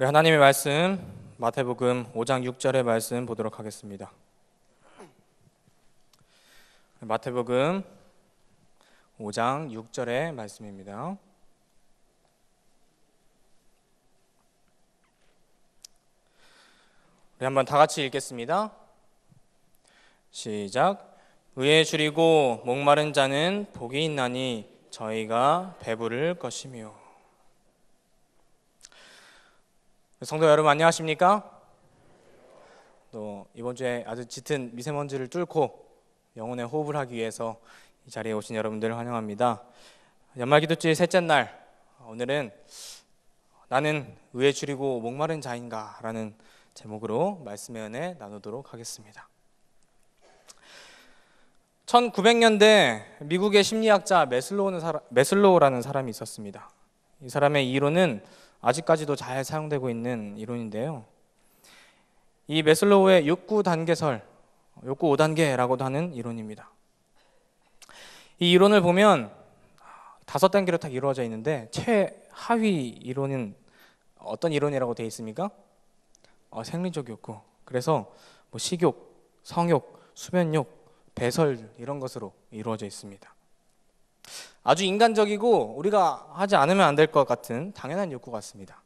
우리 하나님의 말씀 마태복음 5장 6절의 말씀 보도록 하겠습니다. 마태복음 5장 6절의 말씀입니다. 우리 한번 다 같이 읽겠습니다. 시작. 의에 줄이고 목마른 자는 복이 있나니 저희가 배부를 것이며. 성도 여러분 안녕하십니까? 또 이번 주에 아주 짙은 미세먼지를 뚫고 영혼의 호흡을 하기 위해서 이 자리에 오신 여러분들을 환영합니다. 연말기도주의 셋째 날, 오늘은 나는 의에 줄이고 목마른 자인가? 라는 제목으로 말씀의 은혜 나누도록 하겠습니다. 1900년대 미국의 심리학자 매슬로우라는 사람이 있었습니다. 이 사람의 이론은 아직까지도 잘 사용되고 있는 이론인데요. 이 매슬로우의 욕구 단계설, 욕구 5단계라고도 하는 이론입니다. 이 이론을 보면 5단계로 딱 이루어져 있는데 최하위 이론은 어떤 이론이라고 되어 있습니까? 생리적 욕구. 그래서 식욕, 성욕, 수면욕, 배설 이런 것으로 이루어져 있습니다. 아주 인간적이고 우리가 하지 않으면 안 될 것 같은 당연한 욕구 같습니다.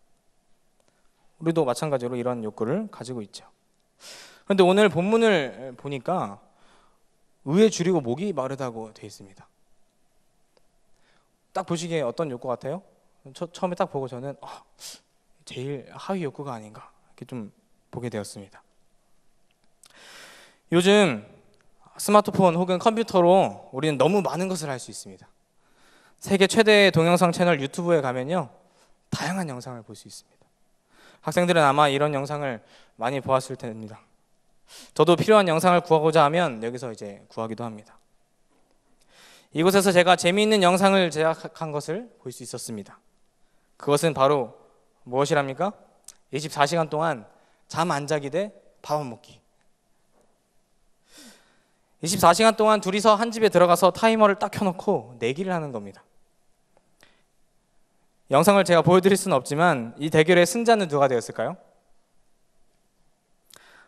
우리도 마찬가지로 이런 욕구를 가지고 있죠. 그런데 오늘 본문을 보니까 의에 줄이고 목이 마르다고 되어 있습니다. 딱 보시기에 어떤 욕구 같아요? 처음에 딱 보고 저는 제일 하위 욕구가 아닌가 이렇게 좀 보게 되었습니다. 요즘 스마트폰 혹은 컴퓨터로 우리는 너무 많은 것을 할 수 있습니다. 세계 최대의 동영상 채널 유튜브에 가면요, 다양한 영상을 볼 수 있습니다. 학생들은 아마 이런 영상을 많이 보았을 텐입니다. 저도 필요한 영상을 구하고자 하면 여기서 이제 구하기도 합니다. 이곳에서 제가 재미있는 영상을 제작한 것을 볼 수 있었습니다. 그것은 바로 무엇이랍니까? 24시간 동안 잠 안 자기 대 밥 안 먹기. 24시간 동안 둘이서 한 집에 들어가서 타이머를 딱 켜놓고 내기를 하는 겁니다. 영상을 제가 보여드릴 수는 없지만 이 대결의 승자는 누가 되었을까요?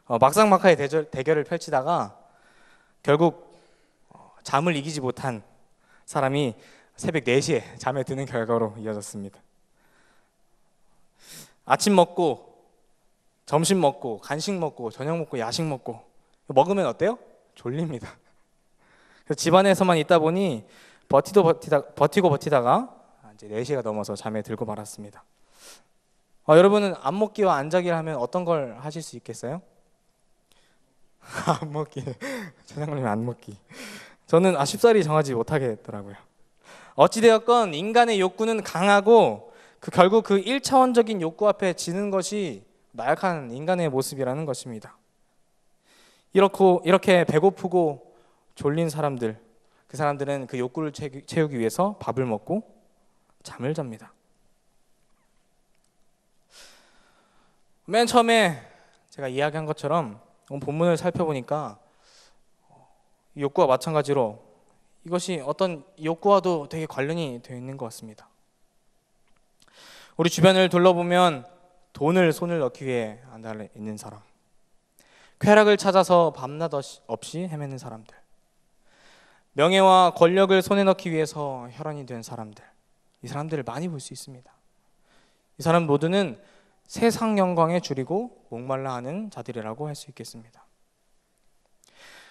막상막하의 대결을 펼치다가 결국 잠을 이기지 못한 사람이 새벽 4시에 잠에 드는 결과로 이어졌습니다. 아침 먹고, 점심 먹고, 간식 먹고, 저녁 먹고, 야식 먹고 먹으면 어때요? 졸립니다. 그래서 집안에서만 있다 보니 버티고 버티다가 이제 4시가 넘어서 잠에 들고 말았습니다. 여러분은 안 먹기와 안 자기를 하면 어떤 걸 하실 수 있겠어요? 안 먹기. 차장님이 안 먹기. 저는 쉽사리 정하지 못하겠더라고요. 어찌되었건 인간의 욕구는 강하고 결국 그 1차원적인 욕구 앞에 지는 것이 나약한 인간의 모습이라는 것입니다. 이렇게 배고프고 졸린 사람들, 그 사람들은 그 욕구를 채우기 위해서 밥을 먹고 잠을 잡니다. 맨 처음에 제가 이야기한 것처럼 본문을 살펴보니까 욕구와 마찬가지로 이것이 어떤 욕구와도 되게 관련이 되어 있는 것 같습니다. 우리 주변을 둘러보면 돈을 손을 넣기 위해 안달려 있는 사람, 쾌락을 찾아서 밤낮 없이 헤매는 사람들, 명예와 권력을 손에 넣기 위해서 혈안이 된 사람들, 이 사람들을 많이 볼 수 있습니다. 이 사람 모두는 세상 영광에 줄이고 목말라 하는 자들이라고 할 수 있겠습니다.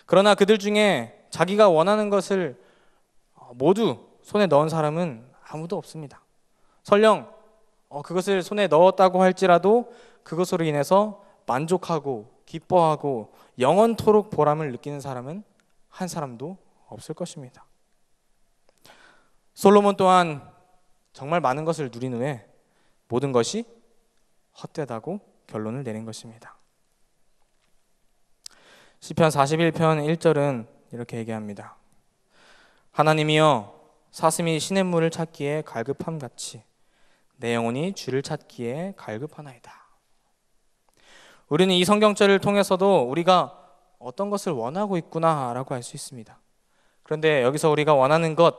그러나 그들 중에 자기가 원하는 것을 모두 손에 넣은 사람은 아무도 없습니다. 설령 그것을 손에 넣었다고 할지라도 그것으로 인해서 만족하고 기뻐하고 영원토록 보람을 느끼는 사람은 한 사람도 없을 것입니다. 솔로몬 또한 정말 많은 것을 누린 후에 모든 것이 헛되다고 결론을 내린 것입니다. 시편 41편 1절은 이렇게 얘기합니다. 하나님이여, 사슴이 시냇물을 찾기에 갈급함같이 내 영혼이 주를 찾기에 갈급하나이다. 우리는 이 성경절을 통해서도 우리가 어떤 것을 원하고 있구나라고 알 수 있습니다. 그런데 여기서 우리가 원하는 것,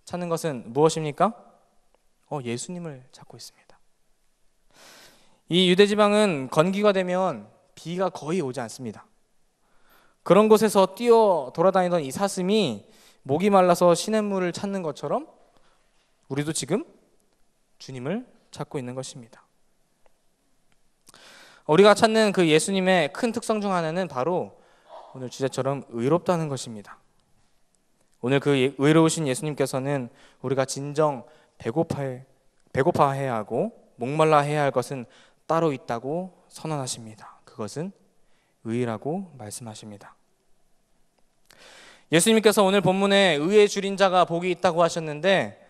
찾는 것은 무엇입니까? 예수님을 찾고 있습니다. 이 유대 지방은 건기가 되면 비가 거의 오지 않습니다. 그런 곳에서 뛰어 돌아다니던 이 사슴이 목이 말라서 시냇물을 찾는 것처럼 우리도 지금 주님을 찾고 있는 것입니다. 우리가 찾는 그 예수님의 큰 특성 중 하나는 바로 오늘 주제처럼 의롭다는 것입니다. 오늘 그 의로우신 예수님께서는 우리가 진정 배고파해야 하고 목말라해야 할 것은 따로 있다고 선언하십니다. 그것은 의라고 말씀하십니다. 예수님께서 오늘 본문에 의에 줄인 자가 복이 있다고 하셨는데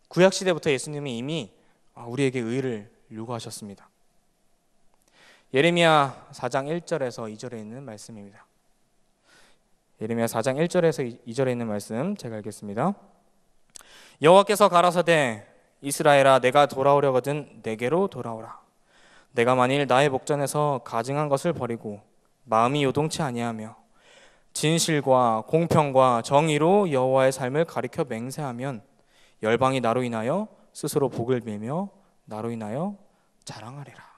구약시대부터 예수님이 이미 우리에게 의를 요구하셨습니다. 예레미야 4장 1절에서 2절에 있는 말씀입니다. 예레미야 4장 1절에서 2절에 있는 말씀 제가 읽겠습니다. 여호와께서 가라사대 이스라엘아 내가 돌아오려거든 내게로 돌아오라. 내가 만일 나의 목전에서 가증한 것을 버리고 마음이 요동치 아니하며 진실과 공평과 정의로 여호와의 삶을 가리켜 맹세하면 열방이 나로 인하여 스스로 복을 빌며 나로 인하여 자랑하리라.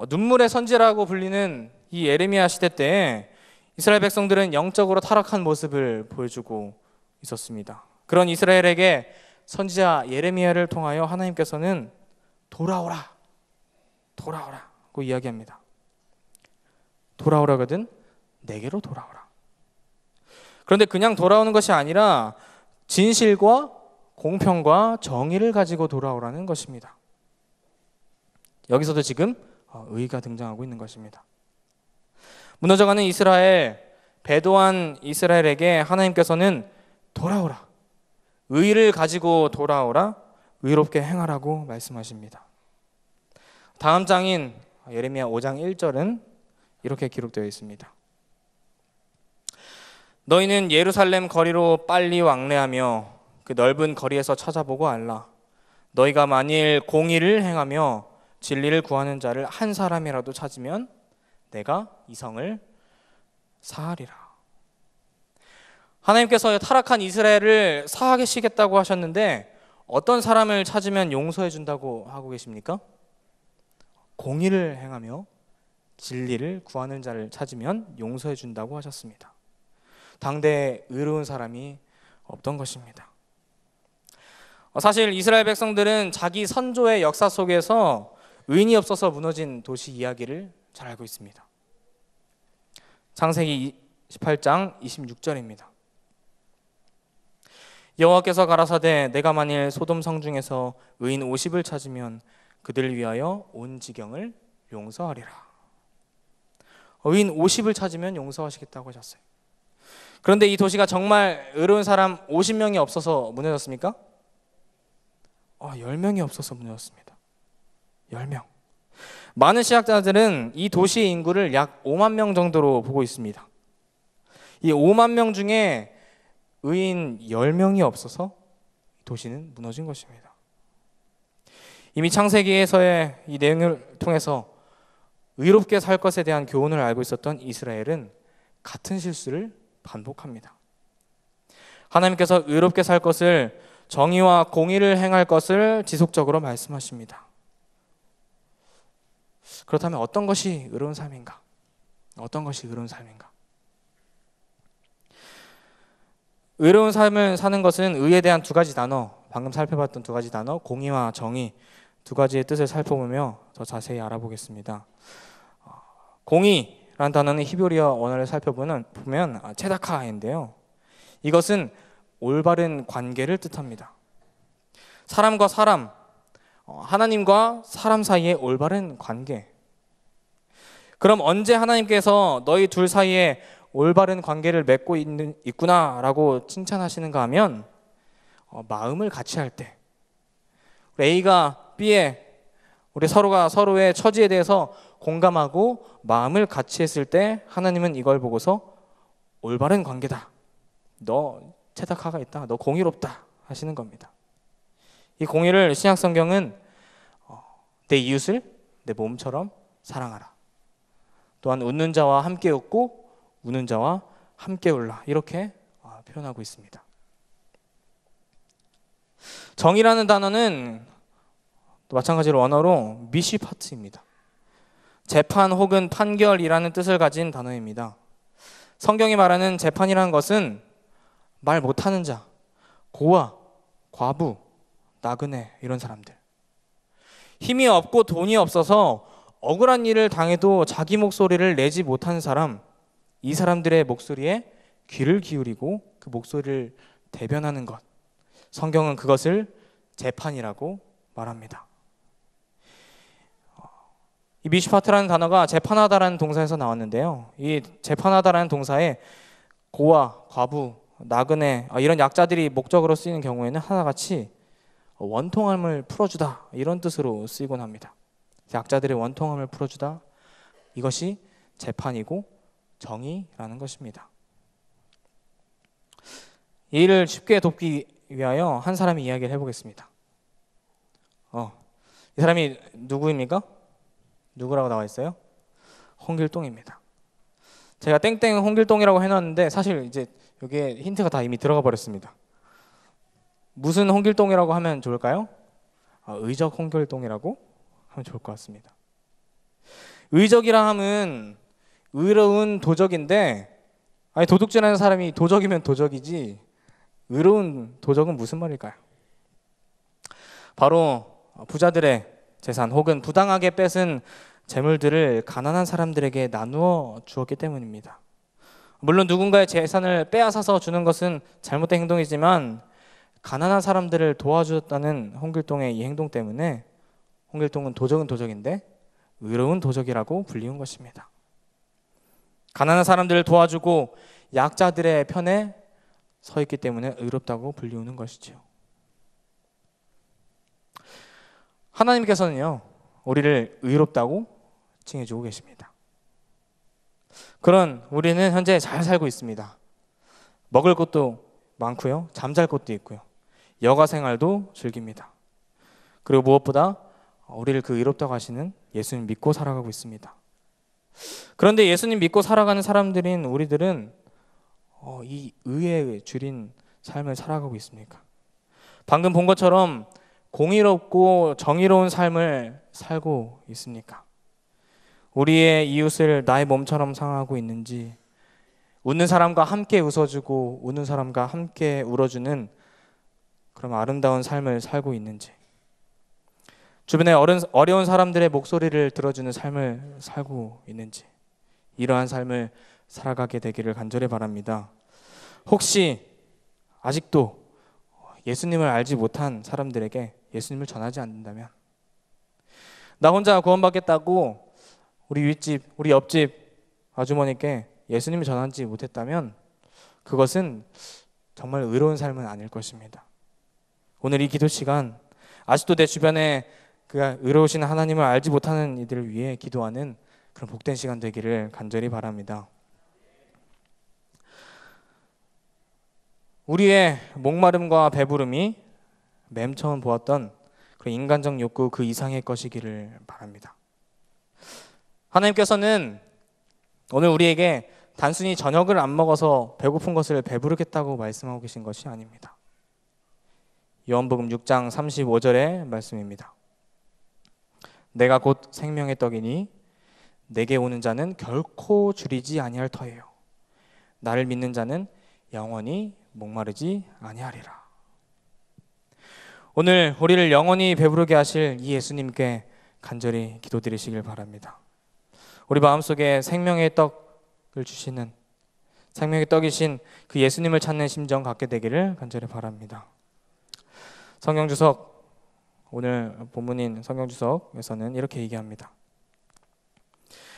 눈물의 선지라고 불리는 이 예레미야 시대 때 이스라엘 백성들은 영적으로 타락한 모습을 보여주고 있었습니다. 그런 이스라엘에게 선지자 예레미야를 통하여 하나님께서는 돌아오라 고 이야기합니다. 돌아오라거든 내게로 돌아오라. 그런데 그냥 돌아오는 것이 아니라 진실과 공평과 정의를 가지고 돌아오라는 것입니다. 여기서도 지금 의가 등장하고 있는 것입니다. 무너져가는 이스라엘, 배도한 이스라엘에게 하나님께서는 돌아오라, 의를 가지고 돌아오라, 의롭게 행하라고 말씀하십니다. 다음 장인 예레미야 5장 1절은 이렇게 기록되어 있습니다. 너희는 예루살렘 거리로 빨리 왕래하며 그 넓은 거리에서 찾아보고 알라. 너희가 만일 공의를 행하며 진리를 구하는 자를 한 사람이라도 찾으면 내가 이 성을 사하리라. 하나님께서 타락한 이스라엘을 사하시겠다고 하셨는데 어떤 사람을 찾으면 용서해 준다고 하고 계십니까? 공의를 행하며 진리를 구하는 자를 찾으면 용서해 준다고 하셨습니다. 당대에 의로운 사람이 없던 것입니다. 사실 이스라엘 백성들은 자기 선조의 역사 속에서 의인이 없어서 무너진 도시 이야기를 잘 알고 있습니다. 창세기 18장 26절입니다. 여호와께서 가라사대 내가 만일 소돔 성 중에서 의인 50을 찾으면 그들을 위하여 온 지경을 용서하리라. 의인 50을 찾으면 용서하시겠다고 하셨어요. 그런데 이 도시가 정말 의로운 사람 50명이 없어서 무너졌습니까? 10명이 없어서 무너졌습니다. 10명. 많은 신학자들은 이 도시의 인구를 약 5만 명 정도로 보고 있습니다. 이 5만 명 중에 의인 10명이 없어서 도시는 무너진 것입니다. 이미 창세기에서의 이 내용을 통해서 의롭게 살 것에 대한 교훈을 알고 있었던 이스라엘은 같은 실수를 반복합니다. 하나님께서 의롭게 살 것을, 정의와 공의를 행할 것을 지속적으로 말씀하십니다. 그렇다면 어떤 것이 의로운 삶인가? 어떤 것이 의로운 삶인가? 의로운 삶을 사는 것은 의에 대한 두 가지 단어, 방금 살펴봤던 두 가지 단어, 공의와 정의, 두 가지의 뜻을 살펴보며 더 자세히 알아보겠습니다. 공의라는 단어는 히브리어 원어를 살펴보면 체다카인데요. 이것은 올바른 관계를 뜻합니다. 사람과 사람, 하나님과 사람 사이의 올바른 관계. 그럼 언제 하나님께서 너희 둘 사이에 올바른 관계를 맺고 있구나라고 칭찬하시는가 하면 마음을 같이 할 때, A가 B에 우리 서로가 서로의 처지에 대해서 공감하고 마음을 같이 했을 때 하나님은 이걸 보고서 올바른 관계다, 너 체다카가 있다, 너 공의롭다 하시는 겁니다. 이 공의를 신약 성경은 내 이웃을 내 몸처럼 사랑하라, 또한 웃는 자와 함께 웃고 우는 자와 함께 울라, 이렇게 표현하고 있습니다. 정의라는 단어는 또 마찬가지로 원어로 미시파트입니다. 재판 혹은 판결이라는 뜻을 가진 단어입니다. 성경이 말하는 재판이라는 것은 말 못하는 자, 고아, 과부, 나그네 이런 사람들, 힘이 없고 돈이 없어서 억울한 일을 당해도 자기 목소리를 내지 못하는 사람, 이 사람들의 목소리에 귀를 기울이고 그 목소리를 대변하는 것, 성경은 그것을 재판이라고 말합니다. 이 미시파트라는 단어가 재판하다라는 동사에서 나왔는데요, 이 재판하다라는 동사에 고아, 과부, 나그네 이런 약자들이 목적으로 쓰이는 경우에는 하나같이 원통함을 풀어주다 이런 뜻으로 쓰이곤 합니다. 약자들의 원통함을 풀어주다, 이것이 재판이고 정의라는 것입니다. 이 일을 쉽게 돕기 위하여 한 사람이 이야기를 해보겠습니다. 이 사람이 누구입니까? 누구라고 나와 있어요? 홍길동입니다. 제가 땡땡 홍길동이라고 해놨는데 사실 이제 여기에 힌트가 다 이미 들어가 버렸습니다. 무슨 홍길동이라고 하면 좋을까요? 의적 홍길동이라고 하면 좋을 것 같습니다. 의적이라 함은 의로운 도적인데, 아니 도둑질하는 사람이 도적이면 도적이지 의로운 도적은 무슨 말일까요? 바로 부자들의 재산 혹은 부당하게 뺏은 재물들을 가난한 사람들에게 나누어 주었기 때문입니다. 물론 누군가의 재산을 빼앗아서 주는 것은 잘못된 행동이지만 가난한 사람들을 도와주었다는 홍길동의 이 행동 때문에 홍길동은 도적은 도적인데 의로운 도적이라고 불리운 것입니다. 가난한 사람들을 도와주고 약자들의 편에 서 있기 때문에 의롭다고 불리우는 것이죠. 하나님께서는요, 우리를 의롭다고 칭해주고 계십니다. 그런 우리는 현재 잘 살고 있습니다. 먹을 것도 많고요, 잠잘 곳도 있고요, 여가 생활도 즐깁니다. 그리고 무엇보다 우리를 그 의롭다고 하시는 예수님 믿고 살아가고 있습니다. 그런데 예수님 믿고 살아가는 사람들인 우리들은 이 의에 줄인 삶을 살아가고 있습니까? 방금 본 것처럼 공의롭고 정의로운 삶을 살고 있습니까? 우리의 이웃을 나의 몸처럼 상하고 있는지, 웃는 사람과 함께 웃어주고 우는 사람과 함께 울어주는 그런 아름다운 삶을 살고 있는지, 주변에 어려운 사람들의 목소리를 들어주는 삶을 살고 있는지, 이러한 삶을 살아가게 되기를 간절히 바랍니다. 혹시 아직도 예수님을 알지 못한 사람들에게 예수님을 전하지 않는다면, 나 혼자 구원받겠다고 우리 윗집, 우리 옆집 아주머니께 예수님을 전하지 못했다면 그것은 정말 의로운 삶은 아닐 것입니다. 오늘 이 기도 시간, 아직도 내 주변에 그 의로우신 하나님을 알지 못하는 이들을 위해 기도하는 그런 복된 시간 되기를 간절히 바랍니다. 우리의 목마름과 배부름이 맨 처음 보았던 그런 인간적 욕구 그 이상의 것이기를 바랍니다. 하나님께서는 오늘 우리에게 단순히 저녁을 안 먹어서 배고픈 것을 배부르겠다고 말씀하고 계신 것이 아닙니다. 요한복음 6장 35절의 말씀입니다. 내가 곧 생명의 떡이니 내게 오는 자는 결코 줄이지 아니할 터예요. 나를 믿는 자는 영원히 목마르지 아니하리라. 오늘 우리를 영원히 배부르게 하실 이 예수님께 간절히 기도드리시길 바랍니다. 우리 마음속에 생명의 떡을 주시는, 생명의 떡이신 그 예수님을 찾는 심정 갖게 되기를 간절히 바랍니다. 성경주석, 오늘 본문인 성경주석에서는 이렇게 얘기합니다.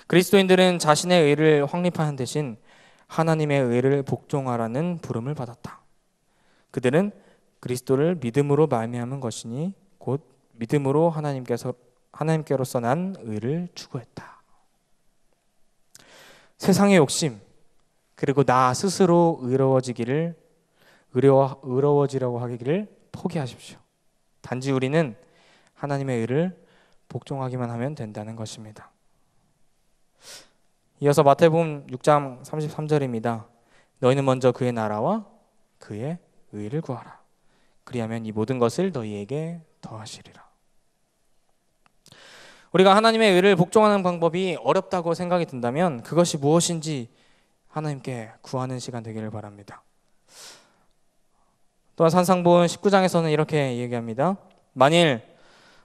그리스도인들은 자신의 의를 확립하는 대신 하나님의 의를 복종하라는 부름을 받았다. 그들은 그리스도를 믿음으로 말미암은 것이니 곧 믿음으로 하나님께로서 난 의를 추구했다. 세상의 욕심, 그리고 나 스스로 의로워지려고 하기를 포기하십시오. 단지 우리는 하나님의 의를 복종하기만 하면 된다는 것입니다. 이어서 마태복음 6장 33절입니다. 너희는 먼저 그의 나라와 그의 의를 구하라. 그리하면 이 모든 것을 너희에게 더하시리라. 우리가 하나님의 의를 복종하는 방법이 어렵다고 생각이 든다면 그것이 무엇인지 하나님께 구하는 시간 되기를 바랍니다. 또한 산상본 19장에서는 이렇게 얘기합니다. 만일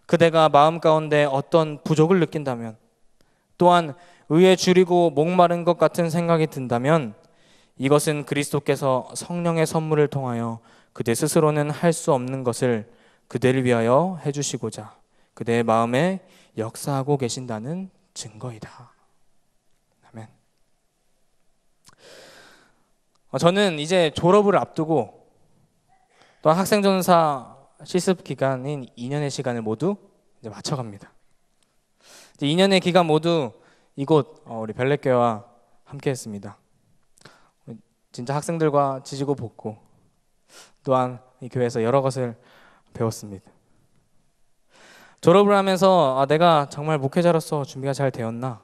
그대가 마음 가운데 어떤 부족을 느낀다면, 또한 의에 줄이고 목마른 것 같은 생각이 든다면 이것은 그리스도께서 성령의 선물을 통하여 그대 스스로는 할 수 없는 것을 그대를 위하여 해주시고자 그대의 마음에 역사하고 계신다는 증거이다. 아멘. 저는 이제 졸업을 앞두고 또 학생전사 실습 기간인 2년의 시간을 모두 이제 맞춰갑니다. 이제 2년의 기간 모두 이곳 우리 별내교회와 함께했습니다. 진짜 학생들과 지지고 볶고 또한 이 교회에서 여러 것을 배웠습니다. 졸업을 하면서 내가 정말 목회자로서 준비가 잘 되었나?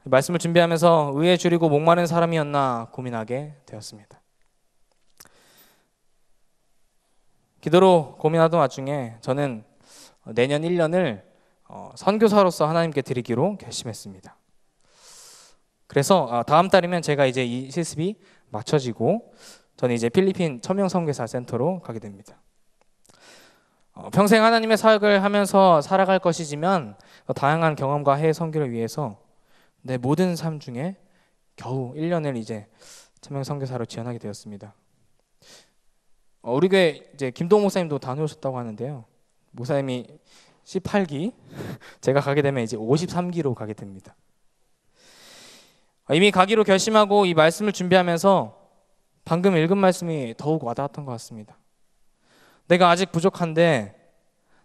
말씀을 준비하면서 의에 줄이고 목마른 사람이었나 고민하게 되었습니다. 기도로 고민하던 와중에 저는 내년 1년을 선교사로서 하나님께 드리기로 결심했습니다. 그래서 다음 달이면 제가 이제 이 실습이 마쳐지고 저는 이제 필리핀 천명 선교사 센터로 가게 됩니다. 평생 하나님의 사역을 하면서 살아갈 것이지만 다양한 경험과 해외 선교를 위해서 내 모든 삶 중에 겨우 1년을 이제 천명 선교사로 지원하게 되었습니다. 우리 교회 이제 김동 목사님도 다녀오셨다고 하는데요. 목사님이 18기, 제가 가게 되면 이제 53기로 가게 됩니다. 이미 가기로 결심하고 이 말씀을 준비하면서 방금 읽은 말씀이 더욱 와닿았던 것 같습니다. 내가 아직 부족한데,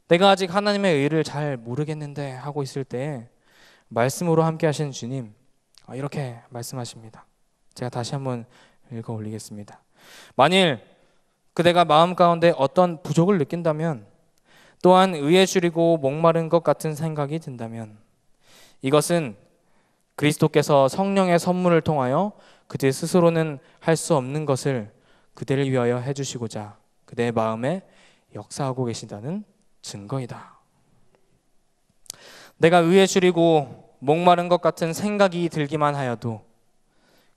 내가 아직 하나님의 의를 잘 모르겠는데 하고 있을 때 말씀으로 함께 하시는 주님, 이렇게 말씀하십니다. 제가 다시 한번 읽어 올리겠습니다. 만일 그대가 마음 가운데 어떤 부족을 느낀다면, 또한 의에 줄이고 목마른 것 같은 생각이 든다면 이것은 그리스도께서 성령의 선물을 통하여 그대 스스로는 할 수 없는 것을 그대를 위하여 해주시고자 그대의 마음에 역사하고 계신다는 증거이다. 내가 의에 줄이고 목마른 것 같은 생각이 들기만 하여도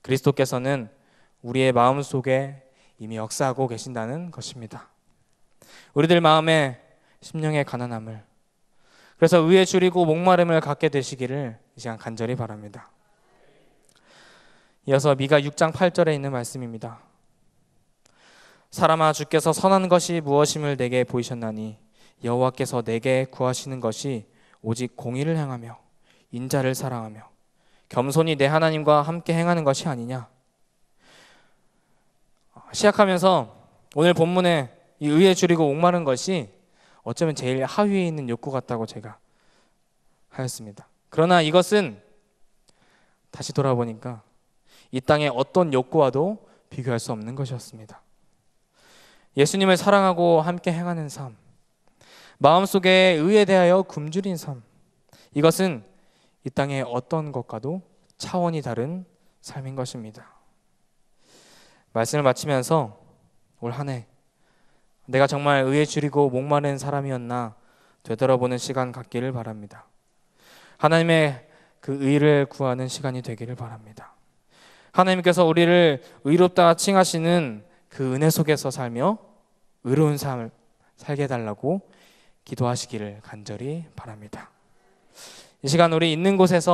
그리스도께서는 우리의 마음 속에 이미 역사하고 계신다는 것입니다. 우리들 마음에 심령의 가난함을, 그래서 의에 줄이고 목마름을 갖게 되시기를 이 시간 간절히 바랍니다. 이어서 미가 6장 8절에 있는 말씀입니다. 사람아, 주께서 선한 것이 무엇임을 내게 보이셨나니 여호와께서 내게 구하시는 것이 오직 공의를 행하며 인자를 사랑하며 겸손히 내 하나님과 함께 행하는 것이 아니냐. 시작하면서 오늘 본문에 이 의에 줄이고 목마른 것이 어쩌면 제일 하위에 있는 욕구 같다고 제가 하였습니다. 그러나 이것은 다시 돌아보니까 이 땅의 어떤 욕구와도 비교할 수 없는 것이었습니다. 예수님을 사랑하고 함께 행하는 삶, 마음속에 의에 대하여 굶주린 삶, 이것은 이 땅의 어떤 것과도 차원이 다른 삶인 것입니다. 말씀을 마치면서 올 한 해 내가 정말 의에 줄이고 목마른 사람이었나 되돌아보는 시간 갖기를 바랍니다. 하나님의 그 의를 구하는 시간이 되기를 바랍니다. 하나님께서 우리를 의롭다 칭하시는 그 은혜 속에서 살며 의로운 삶을 살게 해달라고 기도하시기를 간절히 바랍니다. 이 시간 우리 있는 곳에서